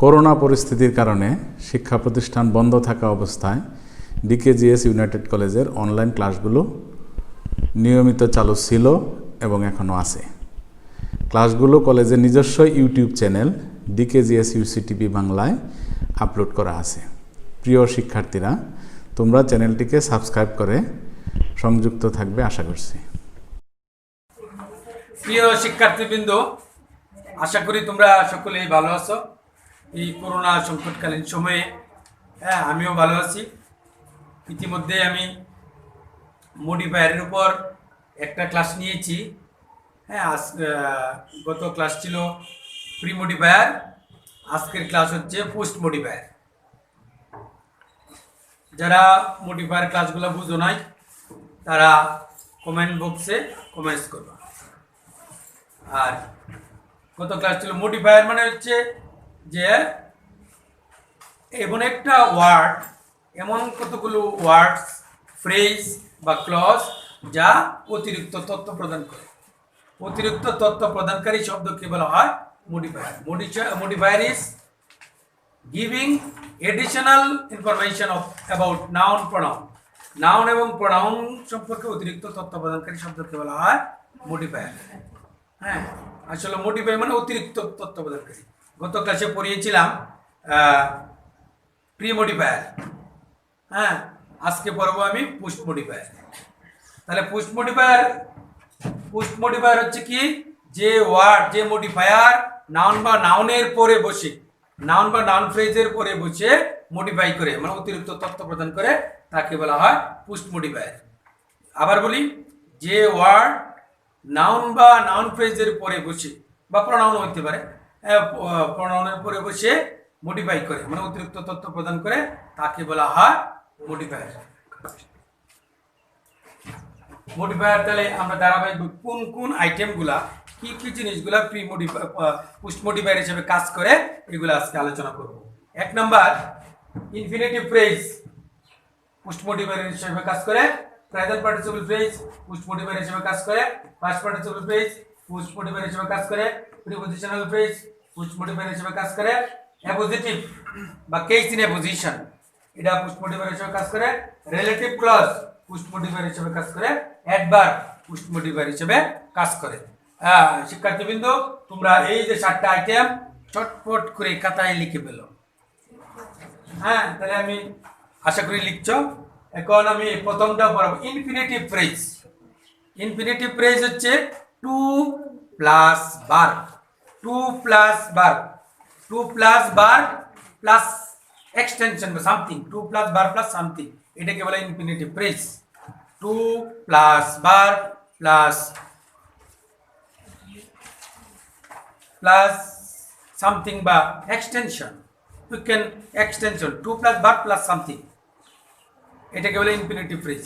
Corona পরিস্থিতির কারণে শিক্ষা প্রতিষ্ঠান বন্ধ থাকা অবস্থায় DKGS ইউনাইটেড কলেজের অনলাইন ক্লাসগুলো নিয়মিত চালু ছিল এবং এখনও আছে। ক্লাসগুলো কলেজের নিজস্ব ইউটিউব চ্যানেল DKGSUC বাংলায় আপলোড করা আছে। প্রিয় শিক্ষার্থীরা, তোমরা চ্যানেলটিকে সাবস্ক্রাইব করে সংযুক্ত থাকবে আশা করছি। প্রিয় শিক্ষার্থীবৃন্দ, আশা করি তোমরা সকলেই ভালো আছো। এই করোনা সংকটকালীন সময়ে আমিও ভালো আছি। ইতিমধ্যে আমি মডিফায়ারের উপর একটা ক্লাস নিয়েছি। গত ক্লাস ছিল প্রি মডিফায়ার, আজকের ক্লাস হচ্ছে পোস্ট মডিফায়ার। যারা মডিফায়ার ক্লাসগুলো বুঝো নাই তারা কমেন্ট বক্সে কমেন্টস করবা। আর গত ক্লাস ছিল মডিফায়ার মানে হচ্ছে যে এমন একটা ওয়ার্ড, এমন কতগুলো ওয়ার্ডস, ফ্রেজ বা ক্লজ যা অতিরিক্ত তথ্য প্রদান করে। অতিরিক্ত তথ্য প্রদানকারী শব্দকে বলা হয় modifier. Modifier is giving additional information about noun pronoun. Noun এবং প্রোনাউন সম্পর্কে অতিরিক্ত তথ্য প্রদানকারী শব্দকে বলা হয় মডিফায়ার। আসলে মডিফায়ার মানে অতিরিক্ত তথ্য প্রদানকারী। গত ক্লাসে পড়িয়েছিলাম প্রি মডিফায়ার। আজকে পড়বো আমি পোস্ট মডিফায়ার। তাহলে পোস্ট মডিফায়ার হচ্ছে কি, যে ওয়ার্ড, যে মডিফায়ার নাউন বা নাউনের পরে বসে, নাউন বা নাউন ফ্রেজের পরে বসে মডিফাই করে, মানে অতিরিক্ত তথ্য প্রদান করে, তাকে বলা হয় পোস্ট মডিফায়ার। আবার বলি, যে ওয়ার্ড নাউন বা নাউন ফ্রেজের পরে বসে, বা প্রোনাউন হইতে পারে, প্রোনাউনের পরে বসে মডিফাই করে, মানে অতিরিক্ত তথ্য প্রদান করে, তাকে বলা হয় মডিফায়ার। মডিফায়ার তাহলে আমরা ধারাবাহিক কোন কোন আইটেমগুলা, কি কি জিনিসগুলা প্রি মডিফায়ার, পোস্ট মডিফায়ার হিসেবে কাজ করে, এগুলো আজকে আলোচনা করব। এক number, infinitive phrase post modifier হিসেবে কাজ করে। Present participle phrase post modifier হিসেবে কাজ করে। Past participle phrase post modifier হিসেবে কাজ করে। প্রিপজিশনাল ফ্রেজ পোস্ট মডিফায়ার হিসেবে কাজ করে। অ্যাপোজিটিভ বা কেস ইন অ্যাপোজিশন, এটা পোস্ট মডিফায়ার হিসেবে কাজ করে। রিলেটিভ ক্লজ পোস্ট মডিফায়ার হিসেবে কাজ করে। অ্যাডভার্ব পোস্ট মডিফায়ার হিসেবে কাজ করে। শিক্ষার্থীবৃন্দ, তোমরা এই যে 4টা আইটেম চটপট করে খাতায় লিখে পেলো। তাহলে আমি আশা করি লিখছো। এখন আমি প্রথমটা পড়াবো, ইনফিনিটিভ ফ্রেজ। ইনফিনিটিভ ফ্রেজ হচ্ছে to plus verb, to plus verb, to plus verb plus extension বা something, to plus verb plus something, এটাকে বলে infinitive phrase. To plus verb plus something বা extension, we can extension, to plus verb plus something, এটাকে বলে infinitive phrase.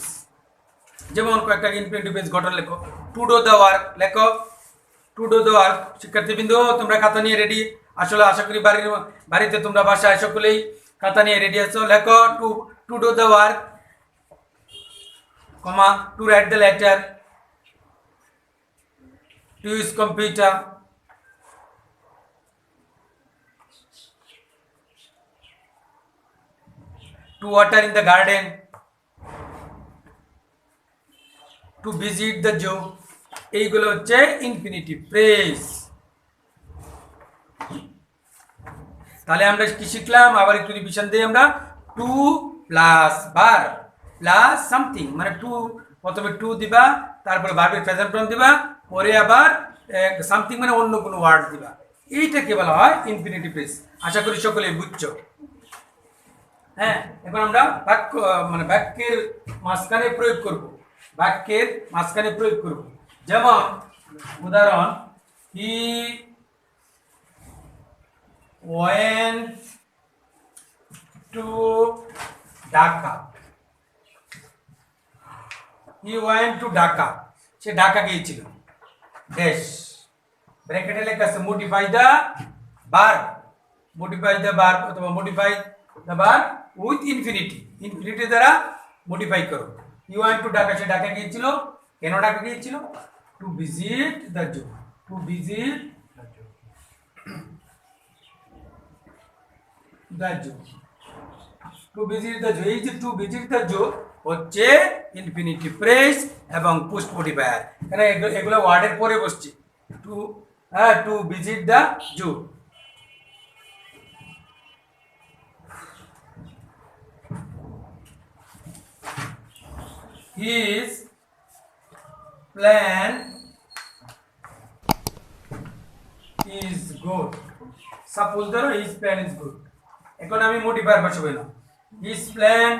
যেমন কয়েকটা infinitive phrase গঠন লেখো। টু ডু দ্য ওয়ার্ক লেখো, টু ডু দ্য ওয়ার্ক। শিক্ষার্থীবৃন্দ, তোমরা খাতা নিয়ে রেডি? আসলে আশা করি বাড়িতে তোমরা বাসায় সকলেই খাতা নিয়ে রেডি আছো। লেখো to do the work, comma, to write the letter, to use computer, to water in the garden, to visit the zoo, এইগুলো হচ্ছে ইনফিনিটিভ ফ্রেজ। তাহলে আমরা কি শিখলাম? আবার একটু রিভিশন দিই আমরা। To plus verb plus something, মানে টু, প্রথমে টু দিবা, তারপরে ভার্বের প্রেজেন্ট ফর্ম দিবা, পরে আবার সামথিং মানে অন্য কোনো ওয়ার্ড দিবা, এইটাকে বলা হয় ইনফিনিটিভ ফ্রেজ। আশা করি সকলেই বুঝছো। এখন আমরা বাক্য, মানে বাক্যের মাঝখানে প্রয়োগ করব, বাক্যের মাঝখানে প্রয়োগ করব। যেমন উদাহরণ, he went to Dhaka, he went to Dhaka, সে ঢাকা গিয়েছিল, ড্যাশ, ব্র্যাকেটে লেখা আছে modify the verb, modify the verb অথবা modify the verb with infinity, infinity দ্বারা মডিফাই করো। ইউ ওয়ান্ট টু ঢাকা, সে ঢাকা গিয়েছিল, কেন ঢাকা গিয়েছিল? To visit the zoo, to visit the zoo. The zoo, to visit the zoo, এই যে টু ভিজিট দ্য জু হচ্ছে ইনফিনিটিভ ফ্রেজ এবং পুশ মডিফায়ার। এখানে এগুলো ওয়ার্ডের পরে বসছে। To to visit the zoo, his plan is good, suppose ধরো his plan is good, এখন আমি মডিফায়ার বসাবো না। his plan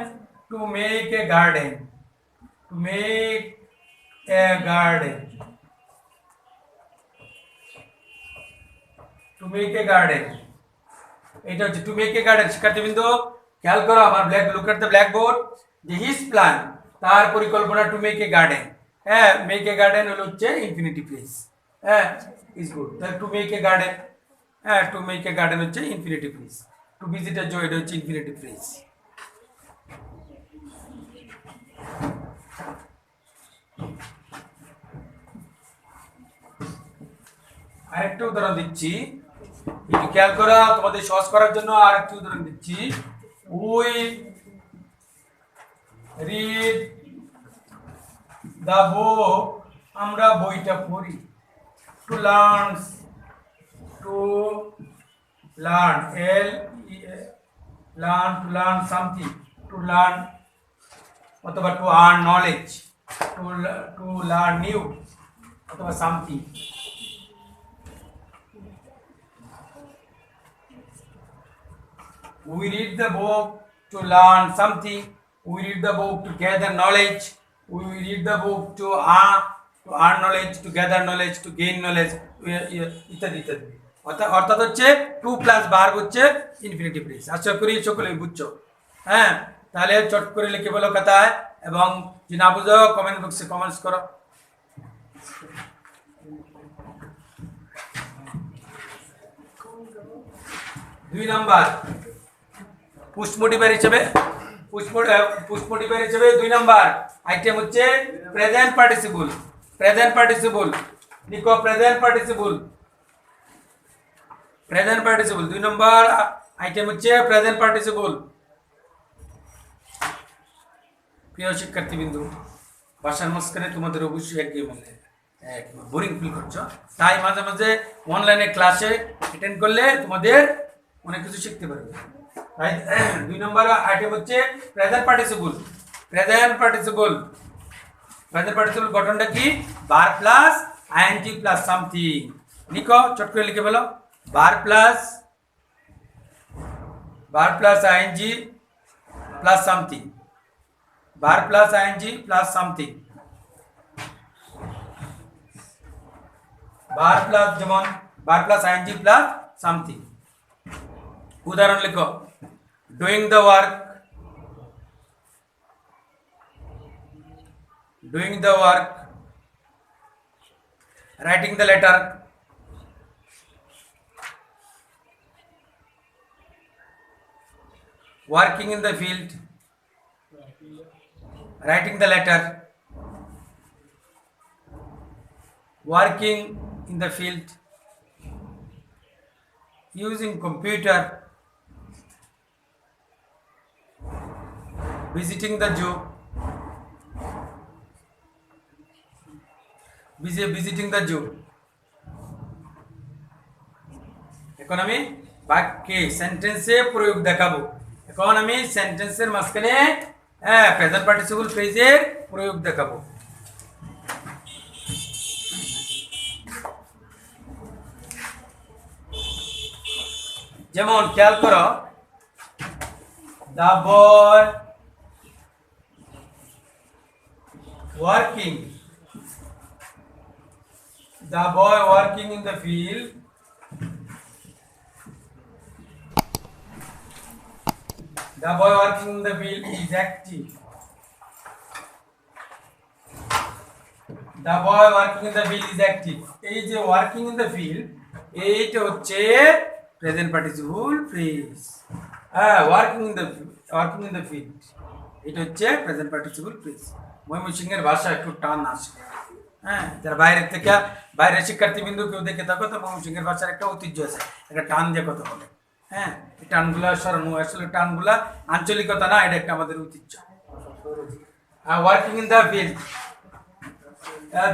to make a garden, to make a garden, to make a garden, এটা হচ্ছে টু মেক এ গার্ডেন। শিক্ষার্থীবৃন্দ খেয়াল করো আমার লুক এট দ্য ব্ল্যাকবোর্ড, যে হিজ প্ল্যান, তার পরিকল্পনা টু মেক এ গার্ডেন, হ্যাঁ মেক এ গার্ডেন হলো হচ্ছে ইনফিনিটিভ ফ্রেজ, হ্যাঁ ইজ গুড। তাহলে টু মেক এ গার্ডেন, হ্যাঁ টু মেক এ গার্ডেন হচ্ছে ইনফিনিটিভ ফ্রেজ, টু ভিজিট এ জো এটা হচ্ছে ইনফিনিটিভ ফ্রেজ। আরেকটা উদাহরণ দিচ্ছি, একটু খেয়াল করা, তোমাদের সহজ করার জন্য আরেকটা উদাহরণ দিচ্ছি। উই রিড দ্য বুক, আমরা বইটা পড়ি। To learn, to learn, L learn, to learn something, to learn অথবা to earn knowledge, to learn new অথবা something. We read the book to learn something. We read the book to gather knowledge. We read the book to earn knowledge, to gather knowledge, to gain knowledge. ইত্যাদি ইত্যাদি। অর্থাৎ হচ্ছে to plus verb হচ্ছে infinitive phrase. আশা করি সকলেই বুঝছো। হ্যাঁ, তাহলে চট করে লিখে বলো খাতায়, এবং যদি না বুঝো কমেন্ট বক্সে কমেন্টস করো। 2 নাম্বার পুশ মডিফায়ার হিসেবে, পুশ মডিফায়ার হিসেবে 2 নাম্বার আইটেম হচ্ছে প্রেজেন্ট পার্টিসিপল। প্রেজেন্ট পার্টিসিপল লিখো, present participle, present participle 2 number item হচ্ছে প্রেজেন্ট পার্টিসিপল। প্রিয় শিক্ষার্থীবৃন্দ, ভাষার মাঝখানে তোমাদের অবশ্যই একই মানে বোরিং ফিল করছো, তাই মাঝে মাঝে অনলাইনে ক্লাসে অ্যাটেন্ড করলে তোমাদের অনেক কিছু শিখতে পারবে। তাই 2 নম্বর আইটেম হচ্ছে present participle. Present participle, present participle গঠনটা কি? ভার প্লাস আইএনজি প্লাস সামথিং। লিখো, চট করে লিখে বলো, verb plus ING plus something, verb plus ING plus something. Verb plus, যেমন verb plus ING plus something. উদাহরণ লিখো, doing the work, doing the work, writing the letter, working in the field, writing the letter, working in the field, using computer, visiting the zoo, visiting the zoo। এখন আমি বাক্যে সেন্টেন্সে প্রয়োগ দেখাবো। এখন আমি সেন্টেন্সের মাঝখানে প্রেজেন্ট পার্টিসিপল ফ্রেজের প্রয়োগ দেখাবো। যেমন খেয়াল করো, the boy working, the boy working in the field, the boy working in the field is active, the boy working in the field is active। এই যে working in the field, এইটা হচ্ছে present participle phrase. working in the field এটা হচ্ছে present participle phrase. ময়মনসিংহের ভাষা একটু টান আসে, হ্যাঁ, যারা বাইরের থেকে, বাইরের শিক্ষার্থীবৃন্দু কেউ দেখে থাকো তো ময়মনসিংহের ভাষার একটা ঐতিহ্য আছে, একটা টান দিয়ে কথা বলে। হ্যাঁ, এই টানগুলা সরানো, আসলে টানগুলা আঞ্চলিকতা না, এটা একটা আমাদের ঐতিহ্য। Working in the field,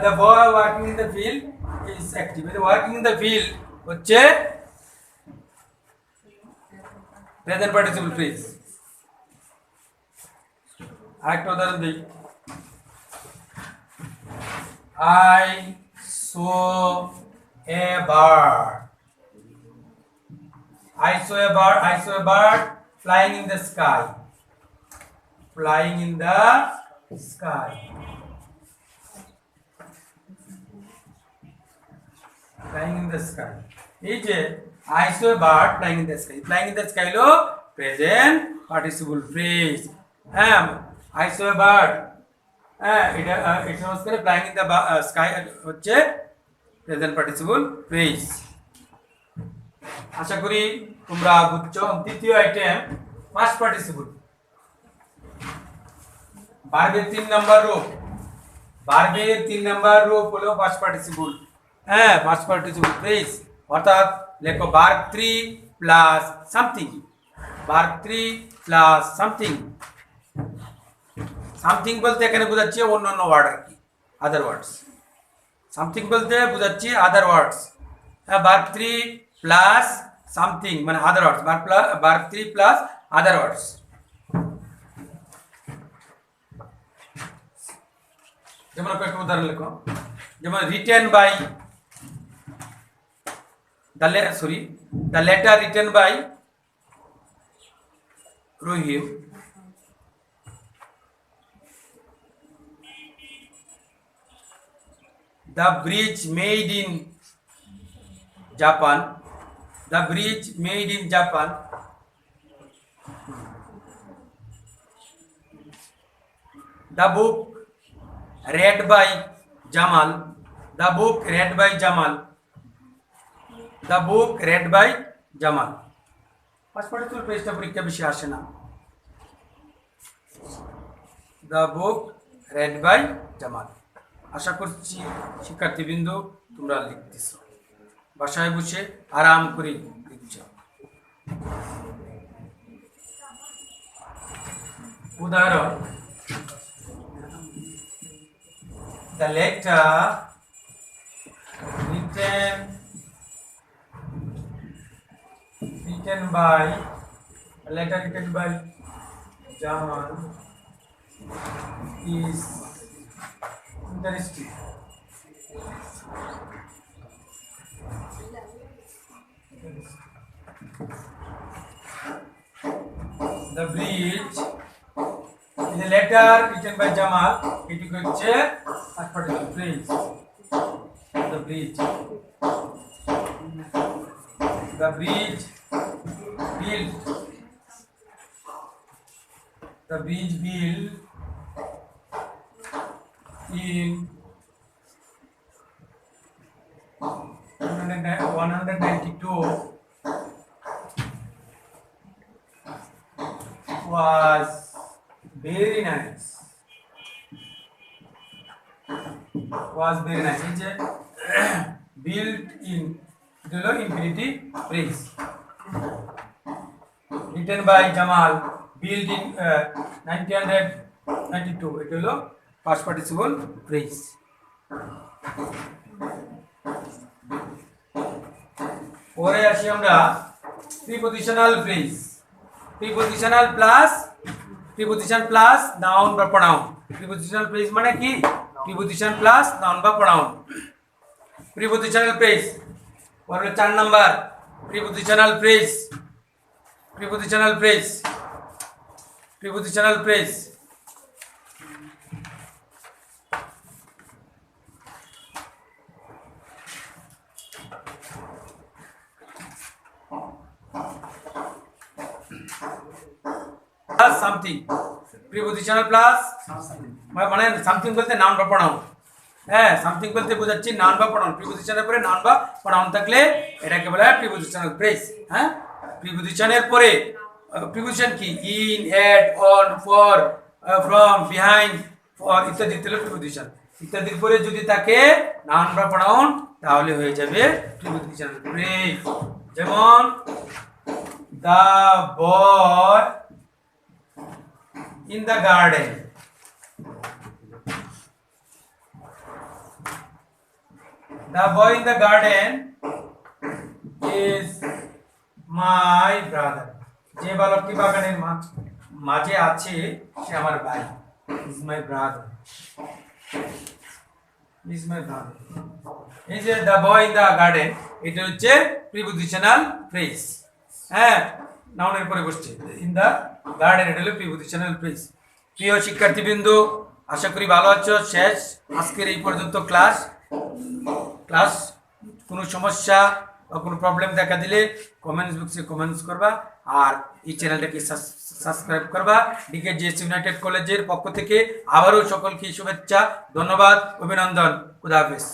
the boy working in the field is active. Working in the field হচ্ছে প্রেজেন্ট পার্টিসিপল ফ্রেজ। আরেকটা উদাহরণ দিই, I saw a bird. I saw a bird. I saw a bird flying in the sky. Flying in the sky. Flying in the sky. এই যে I saw a bird flying in the sky. Flying in the sky হলো present participle phrase. হ্যাঁ, I saw a bird. হ্যাঁ, এটা হচ্ছে flying in the sky হচ্ছে present participle phrase. আশা করি তোমরা বুঝছো। দ্বিতীয় আইটেম পাস্ট পার্টিসিপল। ভার্বের 3 নাম্বার রূপ, ভার্বের 3 নাম্বার রূপ হলো পাস্ট পার্টিসিপল। হ্যাঁ, পাস্ট পার্টিসিপল ফ্রেজ, অর্থাৎ লেখো verb 3 plus something. Verb 3 plus something. Something বলতে এখানে বোঝাচ্ছে অন্যান্য ওয়ার্ড আর কি, আদার ওয়ার্ডস। সামথিং বলতে বোঝাচ্ছে আদার ওয়ার্ডস। হ্যাঁ, ভার্ব 3 প্লাস সামথিং মানে আদার ওয়ার্ডস। ভার্ব 3 প্লাস আদার ওয়ার্ডস। যেমন একটা উদাহরণ লেখো, যেমন written by the letter written by Rahim the bridge made in Japan. The bridge made in Japan. The book read by Jamal. The book read by Jamal. The book read by Jamal. First particular page ta porikha beshi ashe na. The book read by Jamal. আশা করছি শিক্ষার্থীবৃন্দ তোমরা লিখতেছ, বাসায় বসে আরাম করে লিখছ। উদাহরণ, the letter written by Jamal is interesting. The bridge is a letter written by Jamal. It is a particular phrase. The bridge. The bridge built. The bridge built in 192 was very nice. Was very nice. It's a built in infinitive phrase. Written by Jamal, built in 1992. It is past participle phrase. পরে আসি আমরা prepositional phrase. Prepositional plus noun বা pronoun. Prepositional phrase মানে কি? Preposition plus noun বা pronoun. Prepositional phrase পরে 4 number prepositional phrase. Prepositional phrase something. Prepositional plus মানে something বলতে নাউন বা প্রনাউন। হ্যাঁ, সামথিং বলতে বোঝাচ্ছি নাউন বা প্রনাউন। প্রিপজিশনের পরে নাউন বা প্রনাউন থাকলে এটাকে বলা হয় প্রিপজিশনাল ফ্রেজ। হ্যাঁ, প্রিপজিশনের পরে প্রিপজিশন কি? In, at, on, for, from, behind, for ইত্যাদি হলো প্রিপজিশন। ইত্যাদির পরে যদি থাকে নাউন বা প্রনাউন তাহলে হয়ে যাবে প্রিপজিশনাল ফ্রেজ। যেমন the boy in the garden. The boy in the garden is my brother. যে বালকটি বাগানের মাঝে আছে সে আমার ভাই। Is my brother. Is my brother. এই যে the boy in the garden, এটা হচ্ছে প্রিপজিশনাল ফ্রেজ। হ্যাঁ, নাউনের পরে বসছে। ইন দা গার্ডেন, এটা হলো প্রিপজিশনাল ফ্রেজ। প্রিয় শিক্ষার্থীবৃন্দ, আশা করি ভালো আছো। শেষ আজকের এই পর্যন্ত ক্লাস। কোনো সমস্যা বা কোনো প্রবলেম দেখা দিলে কমেন্টস বক্সে কমেন্টস করবা, আর এই চ্যানেলটাকে সাবস্ক্রাইব করবা। DKGS ইউনাইটেড কলেজের পক্ষ থেকে আবারও সকলকে শুভেচ্ছা, ধন্যবাদ, অভিনন্দন, খুদা হাফেজ।